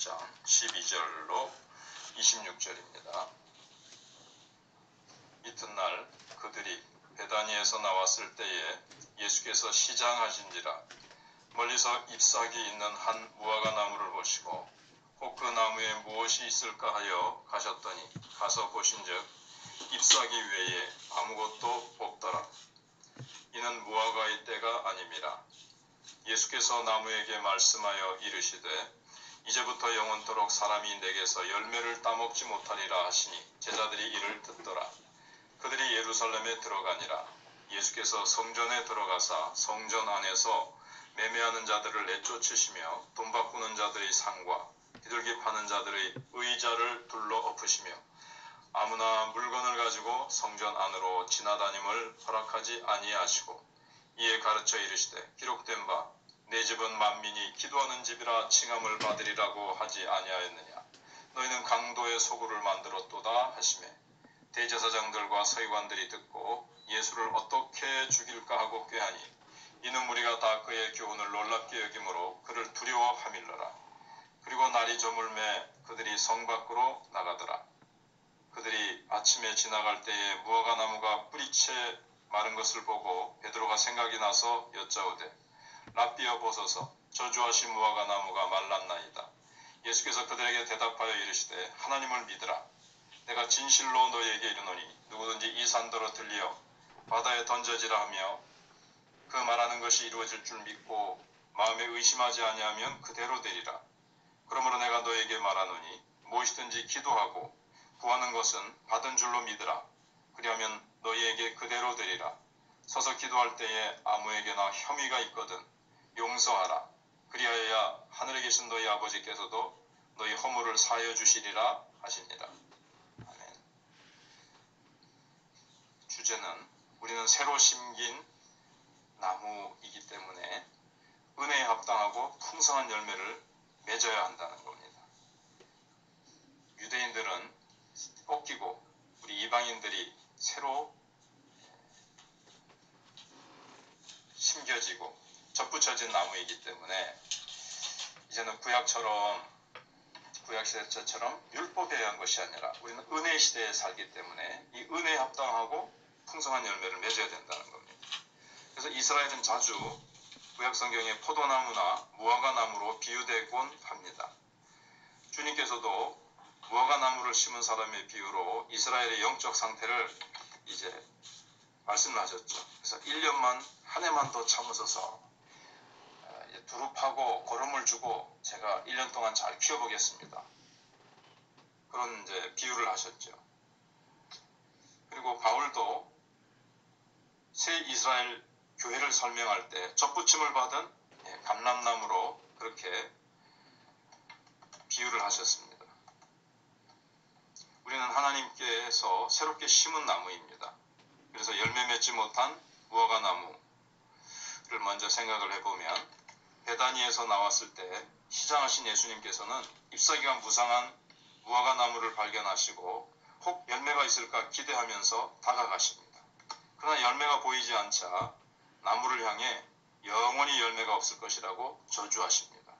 11장 12절로 26절입니다. 이튿날 그들이 베다니에서 나왔을 때에 예수께서 시장하신지라 멀리서 잎사귀 있는 한 무화과 나무를 보시고 혹 그 나무에 무엇이 있을까 하여 가셨더니 가서 보신즉 잎사귀 외에 아무것도 없더라. 이는 무화과의 때가 아님이라. 예수께서 나무에게 말씀하여 이르시되 이제부터 영원토록 사람이 내게서 열매를 따먹지 못하리라 하시니 제자들이 이를 듣더라. 그들이 예루살렘에 들어가니라. 예수께서 성전에 들어가사 성전 안에서 매매하는 자들을 내쫓으시며 돈 바꾸는 자들의 상과 비둘기 파는 자들의 의자를 둘러 엎으시며 아무나 물건을 가지고 성전 안으로 지나다님을 허락하지 아니하시고 이에 가르쳐 이르시되 기록된 바 내 집은 만민이 기도하는 집이라 칭함을 받으리라고 하지 아니하였느냐. 너희는 강도의 소굴을 만들었도다 하시매 대제사장들과 서기관들이 듣고 예수를 어떻게 죽일까 하고 꾀하니 이는 무리가 다 그의 교훈을 놀랍게 여김으로 그를 두려워하밀러라. 그리고 날이 저물매 그들이 성 밖으로 나가더라. 그들이 아침에 지나갈 때에 무화과 나무가 뿌리채 마른 것을 보고 베드로가 생각이 나서 여짜오되 랍비여 보소서 저주하신 무화과 나무가 말랐나이다. 예수께서 그들에게 대답하여 이르시되 하나님을 믿으라. 내가 진실로 너희에게 이르노니 누구든지 이 산더러 들리어 바다에 던져지라 하며 그 말하는 것이 이루어질 줄 믿고 마음에 의심하지 아니하면 그대로 되리라. 그러므로 내가 너희에게 말하노니 무엇이든지 기도하고 구하는 것은 받은 줄로 믿으라. 그리하면 너희에게 그대로 되리라. 서서 기도할 때에 아무에게나 혐의가 있거든 용서하라. 그리하여야 하늘에 계신 너희 아버지께서도 너희 허물을 사하여 주시리라 하시니라. 아멘. 주제는 우리는 새로 심긴 나무이기 때문에 은혜에 합당하고 풍성한 열매를 맺어야 한다는 겁니다. 유대인들은 꺾이고 우리 이방인들이 새로 심겨지고 접붙여진 나무이기 때문에 이제는 구약시대처럼 율법에 의한 것이 아니라 우리는 은혜의 시대에 살기 때문에 이 은혜에 합당하고 풍성한 열매를 맺어야 된다는 겁니다. 그래서 이스라엘은 자주 구약성경의 포도나무나 무화과나무로 비유되곤 합니다. 주님께서도 무화과나무를 심은 사람의 비유로 이스라엘의 영적 상태를 이제 말씀하셨죠. 그래서 1년만 한 해만 더 참으소서 두릅하고 거름을 주고 제가 1년 동안 잘 키워보겠습니다. 그런 이제 비유를 하셨죠. 그리고 바울도 새 이스라엘 교회를 설명할 때 접붙임을 받은 감람나무로 그렇게 비유를 하셨습니다. 우리는 하나님께서 새롭게 심은 나무입니다. 그래서 열매 맺지 못한 무화과나무를 먼저 생각을 해보면 베다니에서 나왔을 때 시장하신 예수님께서는 잎사귀가 무성한 무화과나무를 발견하시고 혹 열매가 있을까 기대하면서 다가가십니다. 그러나 열매가 보이지 않자 나무를 향해 영원히 열매가 없을 것이라고 저주하십니다.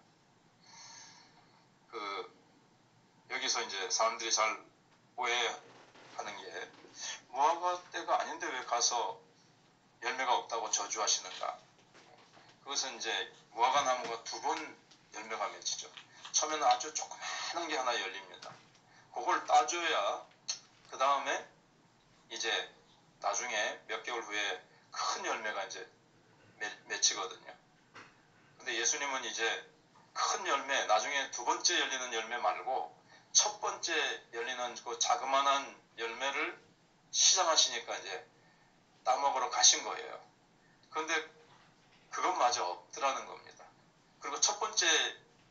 여기서 이제 사람들이 잘 오해하는 게 무화과 때가 아닌데 왜 가서 열매가 없다고 저주하시는가? 그것은 이제 무화과 나무가 2번 열매가 맺히죠. 처음에는 아주 조그마한 게 하나 열립니다. 그걸 따줘야 그 다음에 이제 나중에 몇 개월 후에 큰 열매가 이제 맺히거든요. 근데 예수님은 이제 큰 열매, 나중에 2번째 열리는 열매 말고 첫 번째 열리는 그 자그마한 열매를 시장하시니까 이제 따먹으러 가신 거예요. 그런데 그것마저 없더라는 겁니다. 그리고 첫 번째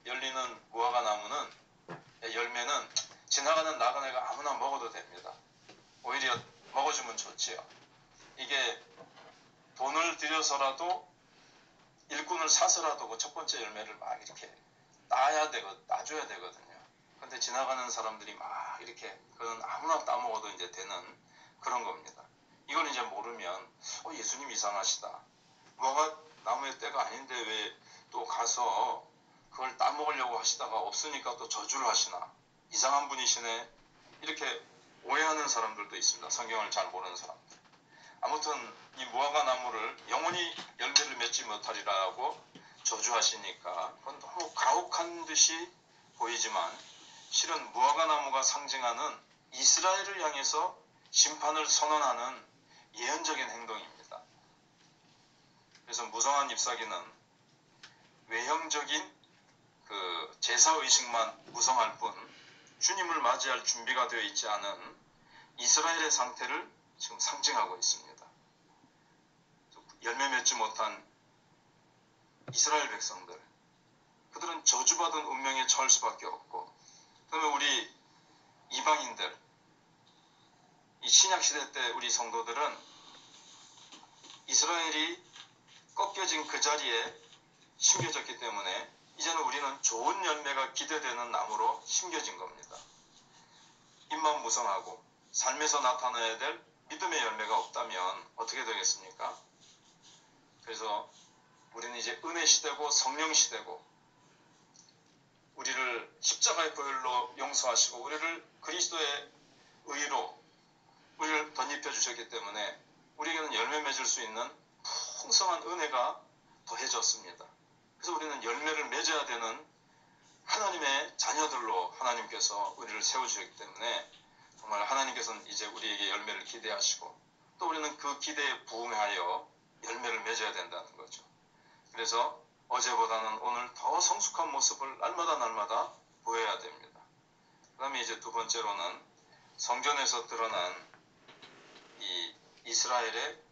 열리는 무화과 나무는 열매는 지나가는 나그네가 아무나 먹어도 됩니다. 오히려 먹어주면 좋지요. 이게 돈을 들여서라도 일꾼을 사서라도 그 첫 번째 열매를 막 이렇게 따줘야 되거든요. 근데 지나가는 사람들이 막 이렇게 그건 아무나 따먹어도 이제 되는 그런 겁니다. 이걸 이제 모르면 예수님 이상하시다. 무화과 나무의 때가 아닌데 왜 또 가서 그 그걸 따먹으려고 하시다가 없으니까 또 저주를 하시나, 이상한 분이시네, 이렇게 오해하는 사람들도 있습니다. 성경을 잘 모르는 사람들. 아무튼 이 무화과 나무를 영원히 열매를 맺지 못하리라고 저주하시니까 그건 너무 가혹한 듯이 보이지만, 실은 무화과 나무가 상징하는 이스라엘을 향해서 심판을 선언하는 예언적인 행동입니다. 그래서 무성한 잎사귀는 외형적인 그 제사의식만 무성할 뿐 주님을 맞이할 준비가 되어 있지 않은 이스라엘의 상태를 지금 상징하고 있습니다. 열매 맺지 못한 이스라엘 백성들, 그들은 저주받은 운명에 처할 수밖에 없고, 그러면 우리 이방인들, 이 신약시대 때 우리 성도들은 이스라엘이 꺾여진 그 자리에 심겨졌기 때문에 이제는 우리는 좋은 열매가 기대되는 나무로 심겨진 겁니다. 입만 무성하고 삶에서 나타나야 될 믿음의 열매가 없다면 어떻게 되겠습니까? 그래서 우리는 이제 은혜 시대고 성령 시대고, 우리를 십자가의 보혈로 용서하시고 우리를 그리스도의 의로 우리를 덧입혀 주셨기 때문에 우리에게는 열매 맺을 수 있는 풍성한 은혜가 더해졌습니다. 그래서 우리는 열매를 맺어야 되는 하나님의 자녀들로 하나님께서 우리를 세워주셨기 때문에 정말 하나님께서는 이제 우리에게 열매를 기대하시고, 또 우리는 그 기대에 부응하여 열매를 맺어야 된다는 거죠. 그래서 어제보다는 오늘 더 성숙한 모습을 날마다 보여야 됩니다. 그 다음에 이제 두 번째로는 성전에서 드러난 이 이스라엘의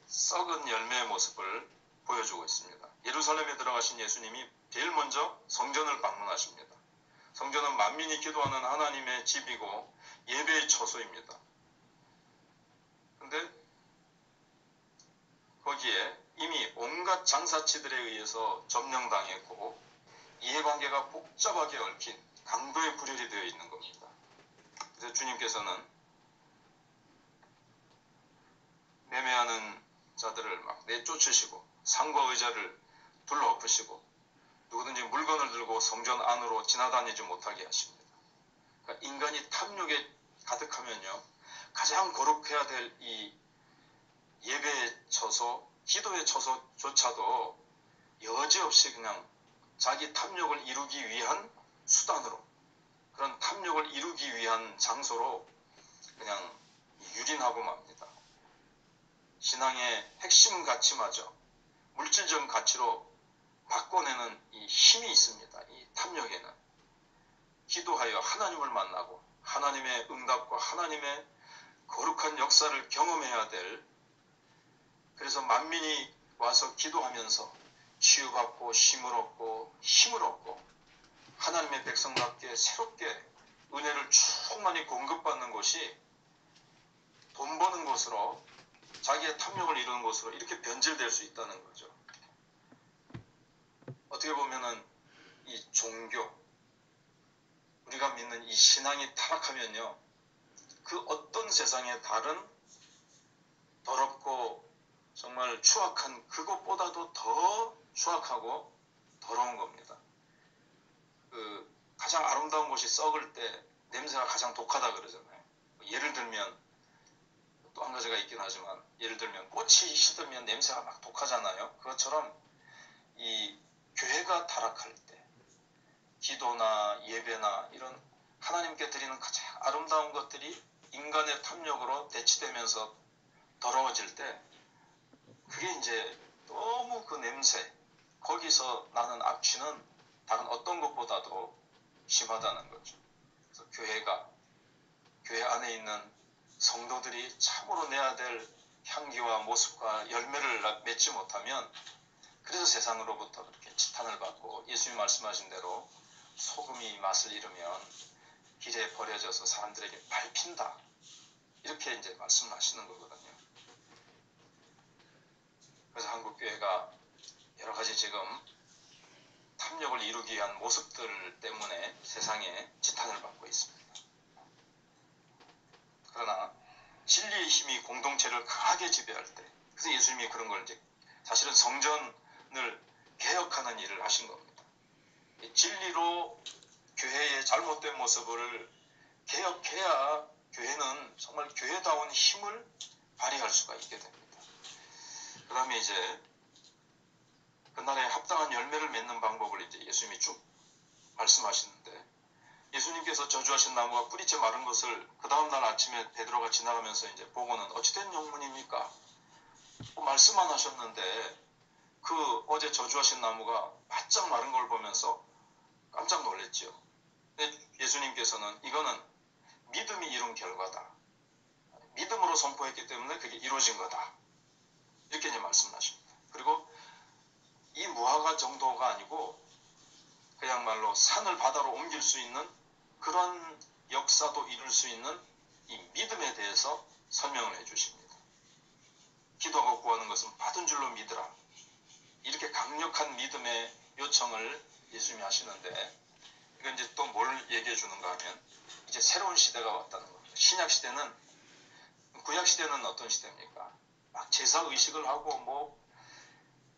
썩은 열매의 모습을 보여주고 있습니다. 예루살렘에 들어가신 예수님이 제일 먼저 성전을 방문하십니다. 성전은 만민이 기도하는 하나님의 집이고 예배의 처소입니다. 근데 거기에 이미 온갖 장사치들에 의해서 점령당했고 이해관계가 복잡하게 얽힌 강도의 불혈이 되어 있는 겁니다. 그래서 주님께서는 매매하는 자들을 막 내쫓으시고 상과 의자를 둘러엎으시고 누구든지 물건을 들고 성전 안으로 지나다니지 못하게 하십니다. 그러니까 인간이 탐욕에 가득하면요, 가장 거룩해야 될 이 예배의 처소, 기도의 처소조차도 여지없이 그냥 자기 탐욕을 이루기 위한 수단으로, 그런 탐욕을 이루기 위한 장소로 그냥 유린하고 맙니다. 신앙의 핵심 가치마저 물질적 가치로 바꿔내는 이 힘이 있습니다. 이 탐욕에는. 기도하여 하나님을 만나고 하나님의 응답과 하나님의 거룩한 역사를 경험해야 될, 그래서 만민이 와서 기도하면서 치유받고 쉼을 얻고 하나님의 백성답게 새롭게 은혜를 충만히 공급받는 곳이 돈 버는 곳으로, 자기의 탐욕을 이루는 곳으로 이렇게 변질될 수 있다는 거죠. 어떻게 보면은 이 종교, 우리가 믿는 이 신앙이 타락하면요, 그 어떤 세상의 다른 더럽고 정말 추악한 그것보다도 더 추악하고 더러운 겁니다. 그 가장 아름다운 곳이 썩을 때 냄새가 가장 독하다 그러잖아요. 예를 들면 또 한 가지가 있긴 하지만, 예를 들면 꽃이 시들면 냄새가 막 독하잖아요. 그것처럼 이 교회가 타락할 때, 기도나 예배나 이런 하나님께 드리는 가장 아름다운 것들이 인간의 탐욕으로 대치되면서 더러워질 때, 그게 이제 너무 그 냄새, 거기서 나는 악취는 다른 어떤 것보다도 심하다는 거죠. 그래서 교회 안에 있는 성도들이 참으로 내야 될 향기와 모습과 열매를 맺지 못하면, 그래서 세상으로부터 그렇게 지탄을 받고, 예수님 말씀하신 대로 소금이 맛을 잃으면 길에 버려져서 사람들에게 밟힌다, 이렇게 이제 말씀하시는 거거든요. 그래서 한국교회가 여러 가지 지금 탐욕을 이루기 위한 모습들 때문에 세상에 지탄을 받고 있습니다. 그러나 진리의 힘이 공동체를 강하게 지배할 때, 그래서 예수님이 그런 걸 이제 사실은 성전을 개혁하는 일을 하신 겁니다. 진리로 교회의 잘못된 모습을 개혁해야 교회는 정말 교회다운 힘을 발휘할 수가 있게 됩니다. 그 다음에 이제 그날에 합당한 열매를 맺는 방법을 이제 예수님이 쭉 말씀하시는데, 예수님께서 저주하신 나무가 뿌리째 마른 것을 그 다음날 아침에 베드로가 지나가면서 이제 보고는 어찌된 영문입니까? 말씀만 하셨는데 그 어제 저주하신 나무가 바짝 마른 걸 보면서 깜짝 놀랐지요. 근데 예수님께서는 이거는 믿음이 이룬 결과다. 믿음으로 선포했기 때문에 그게 이루어진 거다. 이렇게 이제 말씀하십니다. 그리고 이 무화과 정도가 아니고 그야말로 산을 바다로 옮길 수 있는 그런 역사도 이룰 수 있는 이 믿음에 대해서 설명을 해주십니다. 기도하고 구하는 것은 받은 줄로 믿으라. 이렇게 강력한 믿음의 요청을 예수님이 하시는데, 이건 이제 또 뭘 얘기해 주는가 하면 이제 새로운 시대가 왔다는 겁니다. 신약 시대는, 구약 시대는 어떤 시대입니까? 막 제사 의식을 하고 뭐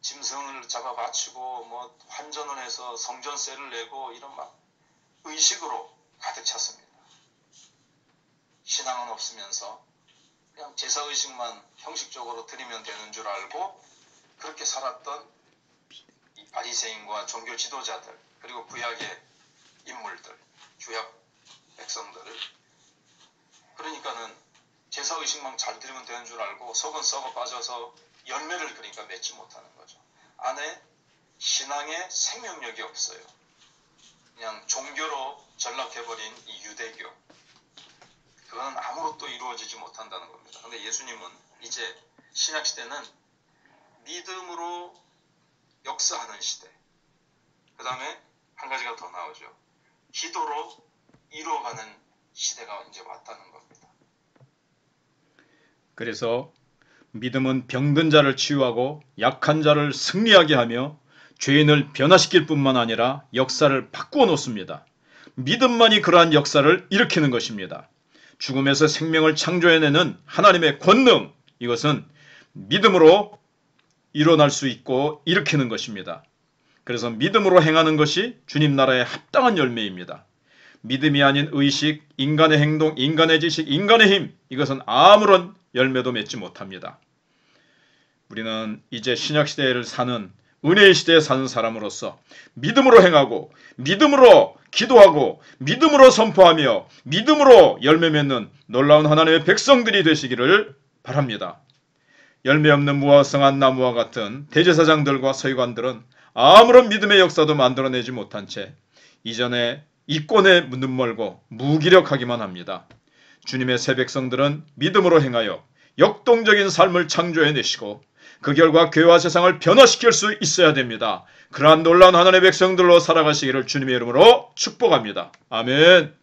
짐승을 잡아 바치고 뭐 환전을 해서 성전세를 내고 이런 막 의식으로 가득 찼습니다. 신앙은 없으면서 그냥 제사 의식만 형식적으로 드리면 되는 줄 알고 그렇게 살았던 이 바리새인과 종교 지도자들, 그리고 구약의 인물들, 구약 백성들, 그러니까는 제사 의식만 잘 드리면 되는 줄 알고 속은 썩어 빠져서 열매를 그러니까 맺지 못하는 거죠. 안에 신앙의 생명력이 없어요. 그냥 종교로 전락해버린 이 유대교, 그거는 아무것도 이루어지지 못한다는 겁니다. 그런데 예수님은 이제 신약시대는 믿음으로 역사하는 시대, 그 다음에 한 가지가 더 나오죠. 기도로 이루어가는 시대가 이제 왔다는 겁니다. 그래서 믿음은 병든 자를 치유하고 약한 자를 승리하게 하며 죄인을 변화시킬 뿐만 아니라 역사를 바꾸어 놓습니다. 믿음만이 그러한 역사를 일으키는 것입니다. 죽음에서 생명을 창조해내는 하나님의 권능, 이것은 믿음으로 일어날 수 있고 일으키는 것입니다. 그래서 믿음으로 행하는 것이 주님 나라의 합당한 열매입니다. 믿음이 아닌 의식, 인간의 행동, 인간의 지식, 인간의 힘, 이것은 아무런 열매도 맺지 못합니다. 우리는 이제 신약시대를 사는, 은혜의 시대에 사는 사람으로서 믿음으로 행하고 믿음으로 기도하고 믿음으로 선포하며 믿음으로 열매 맺는 놀라운 하나님의 백성들이 되시기를 바랍니다. 열매 없는 무화성한 나무와 같은 대제사장들과 서기관들은 아무런 믿음의 역사도 만들어내지 못한 채 이전에 이권에 눈 멀고 무기력하기만 합니다. 주님의 새 백성들은 믿음으로 행하여 역동적인 삶을 창조해내시고 그 결과 교회와 세상을 변화시킬 수 있어야 됩니다. 그러한 놀라운 하나님의 백성들로 살아가시기를 주님의 이름으로 축복합니다. 아멘.